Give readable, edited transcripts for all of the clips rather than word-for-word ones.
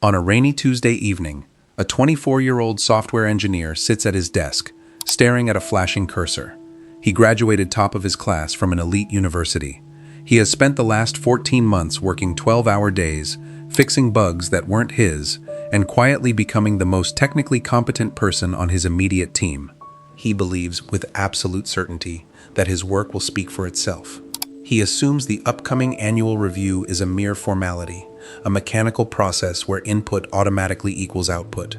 On a rainy Tuesday evening, a 24-year-old software engineer sits at his desk, staring at a flashing cursor. He graduated top of his class from an elite university. He has spent the last 14 months working 12-hour days, fixing bugs that weren't his, and quietly becoming the most technically competent person on his immediate team. He believes with absolute certainty that his work will speak for itself. He assumes the upcoming annual review is a mere formality, a mechanical process where input automatically equals output.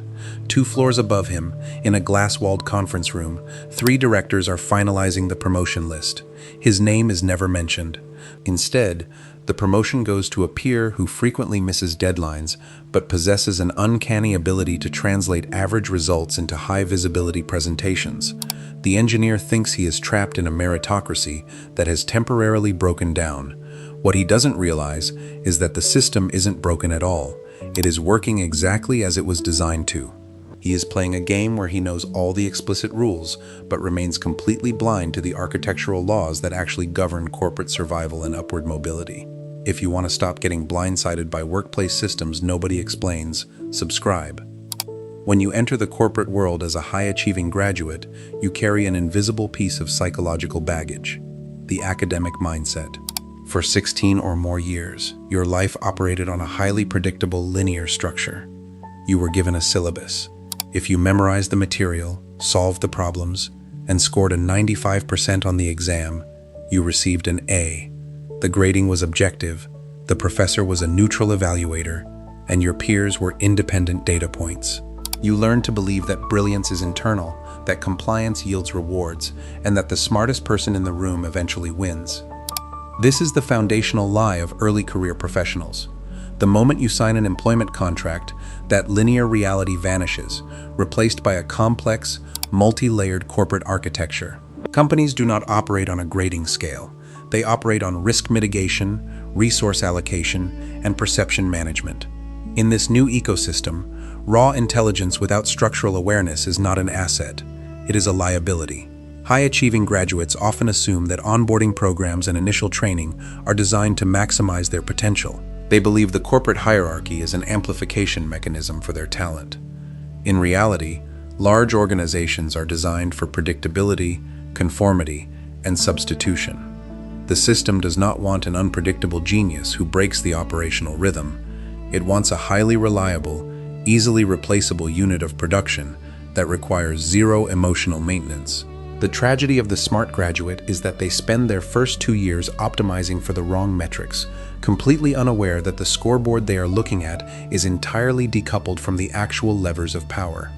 2 floors above him, in a glass-walled conference room, 3 directors are finalizing the promotion list. His name is never mentioned. Instead, the promotion goes to a peer who frequently misses deadlines, but possesses an uncanny ability to translate average results into high-visibility presentations. The engineer thinks he is trapped in a meritocracy that has temporarily broken down. What he doesn't realize is that the system isn't broken at all. It is working exactly as it was designed to. He is playing a game where he knows all the explicit rules, but remains completely blind to the architectural laws that actually govern corporate survival and upward mobility. If you want to stop getting blindsided by workplace systems nobody explains, subscribe. When you enter the corporate world as a high-achieving graduate, you carry an invisible piece of psychological baggage: the academic mindset. For 16 or more years, your life operated on a highly predictable linear structure. You were given a syllabus. If you memorized the material, solved the problems, and scored a 95% on the exam, you received an A. The grading was objective, the professor was a neutral evaluator, and your peers were independent data points. You learned to believe that brilliance is internal, that compliance yields rewards, and that the smartest person in the room eventually wins. This is the foundational lie of early career professionals. The moment you sign an employment contract, that linear reality vanishes, replaced by a complex, multi-layered corporate architecture. Companies do not operate on a grading scale. They operate on risk mitigation, resource allocation, and perception management. In this new ecosystem, raw intelligence without structural awareness is not an asset. It is a liability. High-achieving graduates often assume that onboarding programs and initial training are designed to maximize their potential. They believe the corporate hierarchy is an amplification mechanism for their talent. In reality, large organizations are designed for predictability, conformity, and substitution. The system does not want an unpredictable genius who breaks the operational rhythm. It wants a highly reliable, easily replaceable unit of production that requires zero emotional maintenance. The tragedy of the smart graduate is that they spend their first 2 years optimizing for the wrong metrics, completely unaware that the scoreboard they are looking at is entirely decoupled from the actual levers of power.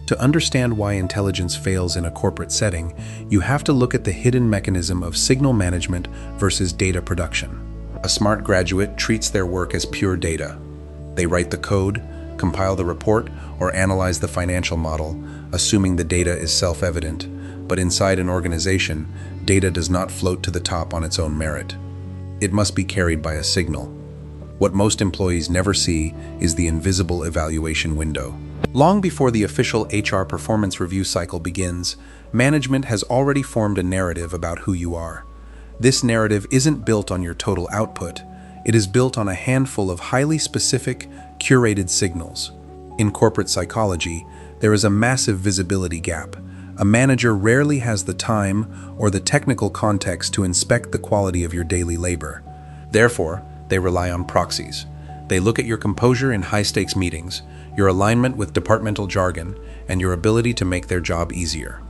To understand why intelligence fails in a corporate setting, you have to look at the hidden mechanism of signal management versus data production. A smart graduate treats their work as pure data. They write the code, compile the report, or analyze the financial model, assuming the data is self-evident. But inside an organization, data does not float to the top on its own merit. It must be carried by a signal. What most employees never see is the invisible evaluation window. Long before the official HR performance review cycle begins, management has already formed a narrative about who you are. This narrative isn't built on your total output. It is built on a handful of highly specific, curated signals. In corporate psychology, there is a massive visibility gap. A manager rarely has the time or the technical context to inspect the quality of your daily labor. Therefore, they rely on proxies. They look at your composure in high-stakes meetings, your alignment with departmental jargon, and your ability to make their job easier.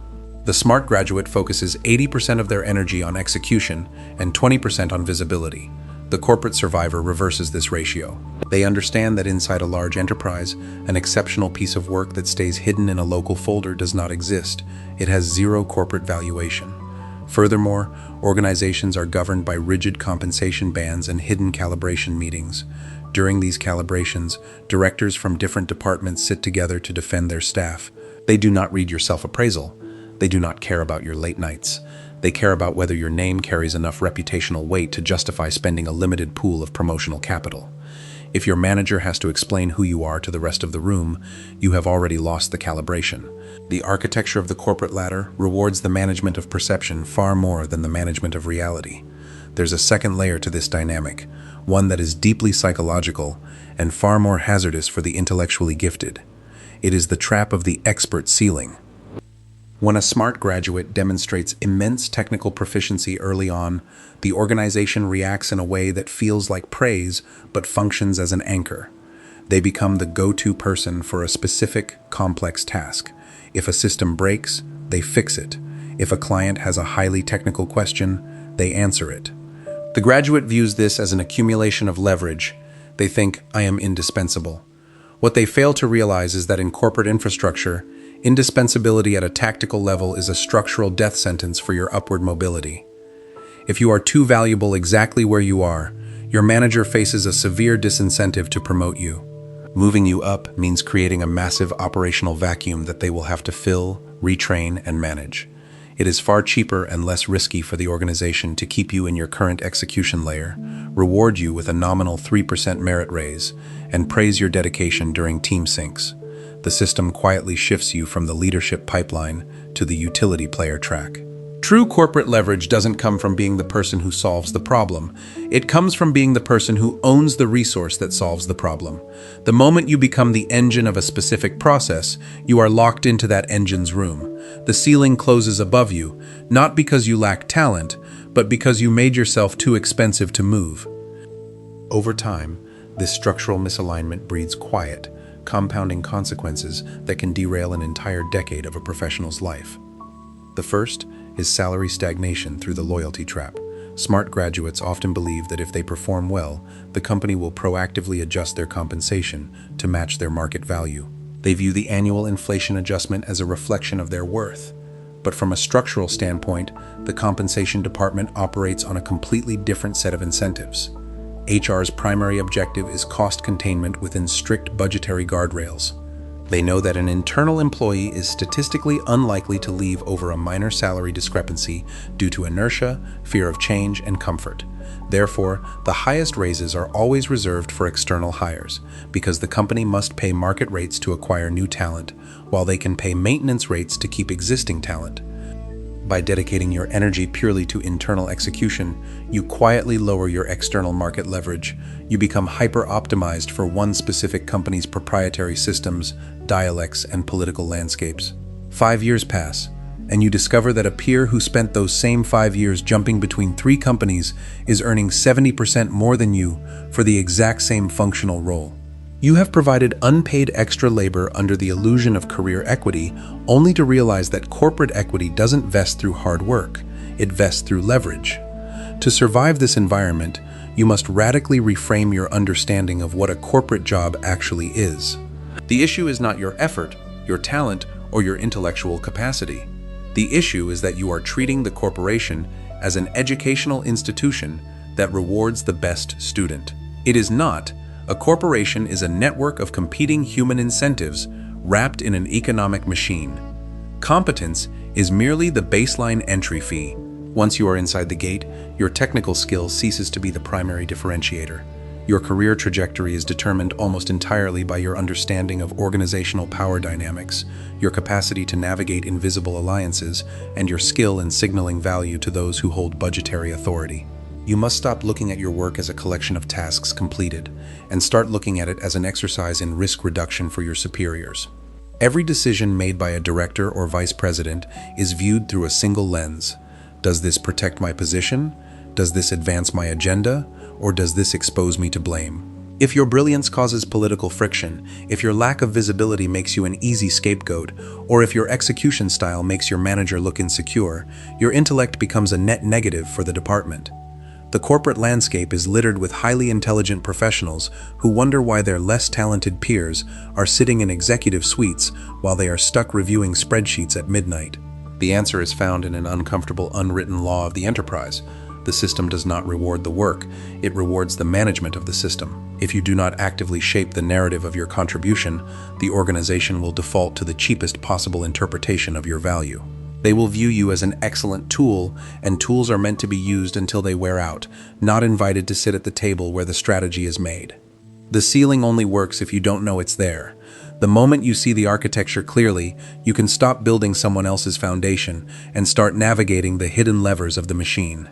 The smart graduate focuses 80% of their energy on execution and 20% on visibility. The corporate survivor reverses this ratio. They understand that inside a large enterprise, an exceptional piece of work that stays hidden in a local folder does not exist. It has zero corporate valuation. Furthermore, organizations are governed by rigid compensation bands and hidden calibration meetings. During these calibrations, directors from different departments sit together to defend their staff. They do not read your self-appraisal. They do not care about your late nights. They care about whether your name carries enough reputational weight to justify spending a limited pool of promotional capital. If your manager has to explain who you are to the rest of the room, you have already lost the calibration. The architecture of the corporate ladder rewards the management of perception far more than the management of reality. there's a second layer to this dynamic, one that is deeply psychological and far more hazardous for the intellectually gifted. It is the trap of the expert ceiling. When a smart graduate demonstrates immense technical proficiency early on, the organization reacts in a way that feels like praise but functions as an anchor. They become the go-to person for a specific, complex task. If a system breaks, they fix it. If a client has a highly technical question, they answer it. The graduate views this as an accumulation of leverage. They think, I am indispensable. What they fail to realize is that in corporate infrastructure, indispensability at a tactical level is a structural death sentence for your upward mobility. If you are too valuable exactly where you are, your manager faces a severe disincentive to promote you. Moving you up means creating a massive operational vacuum that they will have to fill, retrain, and manage. It is far cheaper and less risky for the organization to keep you in your current execution layer, reward you with a nominal 3% merit raise, and praise your dedication during team syncs. The system quietly shifts you from the leadership pipeline to the utility player track. True corporate leverage doesn't come from being the person who solves the problem. It comes from being the person who owns the resource that solves the problem. The moment you become the engine of a specific process, you are locked into that engine's room. The ceiling closes above you, not because you lack talent, but because you made yourself too expensive to move. Over time, this structural misalignment breeds quiet, compounding consequences that can derail an entire decade of a professional's life. The first is salary stagnation through the loyalty trap. Smart graduates often believe that if they perform well, the company will proactively adjust their compensation to match their market value. They view the annual inflation adjustment as a reflection of their worth. But from a structural standpoint, the compensation department operates on a completely different set of incentives. HR's primary objective is cost containment within strict budgetary guardrails. They know that an internal employee is statistically unlikely to leave over a minor salary discrepancy due to inertia, fear of change, and comfort. Therefore, the highest raises are always reserved for external hires, because the company must pay market rates to acquire new talent, while they can pay maintenance rates to keep existing talent. By dedicating your energy purely to internal execution, you quietly lower your external market leverage. You become hyper-optimized for one specific company's proprietary systems, dialects, and political landscapes. 5 years pass, and you discover that a peer who spent those same 5 years jumping between 3 companies is earning 70% more than you for the exact same functional role. You have provided unpaid extra labor under the illusion of career equity, only to realize that corporate equity doesn't vest through hard work, it vests through leverage. To survive this environment, you must radically reframe your understanding of what a corporate job actually is. The issue is not your effort, your talent, or your intellectual capacity. The issue is that you are treating the corporation as an educational institution that rewards the best student. It is not. A corporation is a network of competing human incentives wrapped in an economic machine. Competence is merely the baseline entry fee. Once you are inside the gate, your technical skill ceases to be the primary differentiator. Your career trajectory is determined almost entirely by your understanding of organizational power dynamics, your capacity to navigate invisible alliances, and your skill in signaling value to those who hold budgetary authority. You must stop looking at your work as a collection of tasks completed, and start looking at it as an exercise in risk reduction for your superiors. Every decision made by a director or vice president is viewed through a single lens. Does this protect my position? Does this advance my agenda? Or does this expose me to blame? If your brilliance causes political friction, if your lack of visibility makes you an easy scapegoat, or if your execution style makes your manager look insecure, your intellect becomes a net negative for the department. The corporate landscape is littered with highly intelligent professionals who wonder why their less talented peers are sitting in executive suites while they are stuck reviewing spreadsheets at midnight. The answer is found in an uncomfortable, unwritten law of the enterprise. The system does not reward the work, it rewards the management of the system. If you do not actively shape the narrative of your contribution, the organization will default to the cheapest possible interpretation of your value. They will view you as an excellent tool, and tools are meant to be used until they wear out, not invited to sit at the table where the strategy is made. The ceiling only works if you don't know it's there. The moment you see the architecture clearly, you can stop building someone else's foundation and start navigating the hidden levers of the machine.